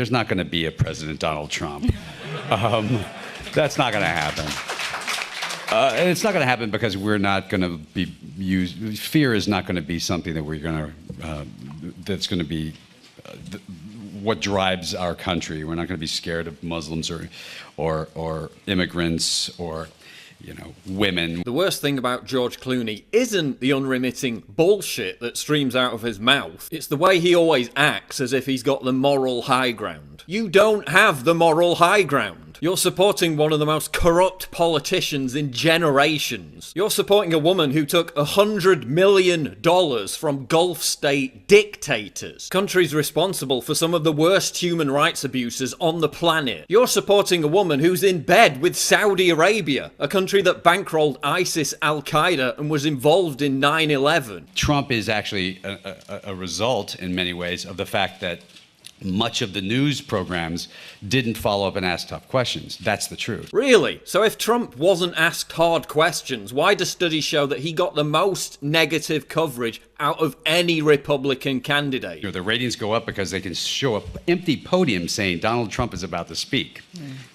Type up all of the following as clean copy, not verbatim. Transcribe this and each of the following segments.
There's not going to be a President Donald Trump. That's not going to happen. It's not going to happen because we're not going to be used. Fear is not going to be something that we're going to. That's going to be what drives our country. We're not going to be scared of Muslims or immigrants or, women. The worst thing about George Clooney isn't the unremitting bullshit that streams out of his mouth. It's the way he always acts as if he's got the moral high ground. You don't have the moral high ground. You're supporting one of the most corrupt politicians in generations. You're supporting a woman who took $100 million from Gulf state dictators, countries responsible for some of the worst human rights abuses on the planet. You're supporting a woman who's in bed with Saudi Arabia, a country that bankrolled ISIS, Al-Qaeda, and was involved in 9/11. Trump is actually a result, in many ways, of the fact that much of the news programs didn't follow up and ask tough questions. That's the truth. Really? So if Trump wasn't asked hard questions, why do studies show that he got the most negative coverage out of any Republican candidate? The ratings go up because they can show an empty podium saying Donald Trump is about to speak,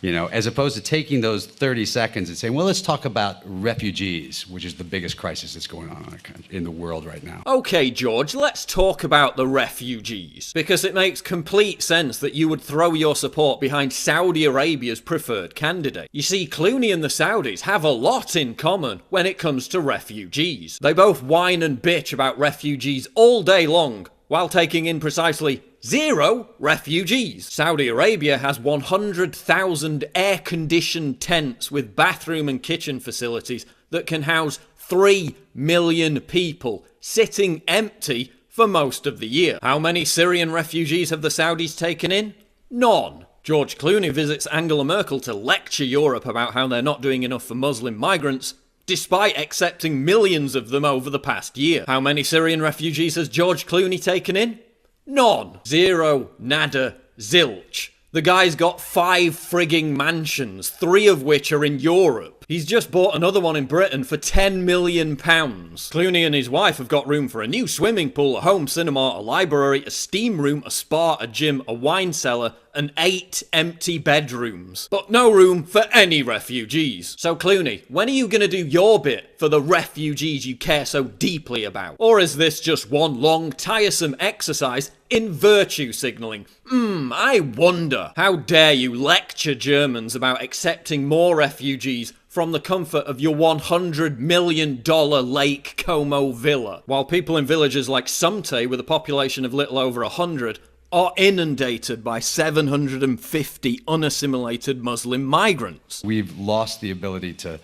as opposed to taking those 30 seconds and saying, well, let's talk about refugees, which is the biggest crisis that's going on in the world right now. Okay, George, let's talk about the refugees, because it makes complete sense that you would throw your support behind Saudi Arabia's preferred candidate. You see, Clooney and the Saudis have a lot in common when it comes to refugees. They both whine and bitch about refugees all day long, while taking in precisely 0 refugees. Saudi Arabia has 100,000 air-conditioned tents with bathroom and kitchen facilities that can house 3 million people, sitting empty for most of the year. How many Syrian refugees have the Saudis taken in? None. George Clooney visits Angela Merkel to lecture Europe about how they're not doing enough for Muslim migrants, despite accepting millions of them over the past year. How many Syrian refugees has George Clooney taken in? None. 0, nada, zilch. The guy's got 5 frigging mansions, 3 of which are in Europe. He's just bought another one in Britain for £10 million. Clooney and his wife have got room for a new swimming pool, a home cinema, a library, a steam room, a spa, a gym, a wine cellar, and 8 empty bedrooms. But no room for any refugees. So Clooney, when are you going to do your bit for the refugees you care so deeply about? Or is this just one long, tiresome exercise in virtue signalling? I wonder. How dare you lecture Germans about accepting more refugees from the comfort of your $100 million Lake Como villa, while people in villages like Sumte, with a population of little over 100, are inundated by 750 unassimilated Muslim migrants. We've lost the ability to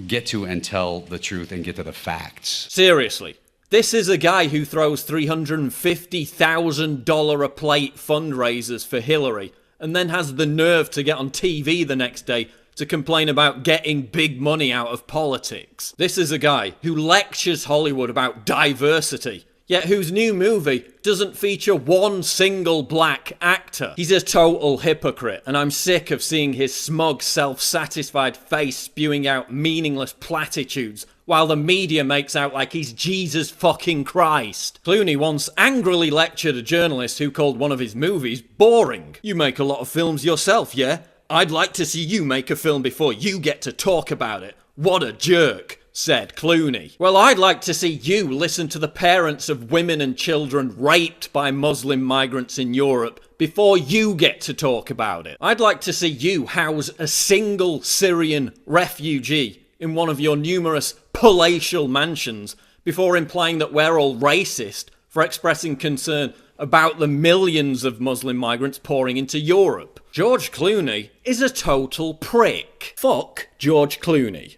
get to and tell the truth and get to the facts. Seriously. This is a guy who throws $350,000 a plate fundraisers for Hillary, and then has the nerve to get on TV the next day to complain about getting big money out of politics. This is a guy who lectures Hollywood about diversity, yet whose new movie doesn't feature one single black actor. He's a total hypocrite, and I'm sick of seeing his smug, self-satisfied face spewing out meaningless platitudes while the media makes out like he's Jesus fucking Christ. Clooney once angrily lectured a journalist who called one of his movies boring. You make a lot of films yourself, yeah? I'd like to see you make a film before you get to talk about it. What a jerk, said Clooney. Well, I'd like to see you listen to the parents of women and children raped by Muslim migrants in Europe before you get to talk about it. I'd like to see you house a single Syrian refugee in one of your numerous palatial mansions before implying that we're all racist for expressing concern about the millions of Muslim migrants pouring into Europe. George Clooney is a total prick. Fuck George Clooney.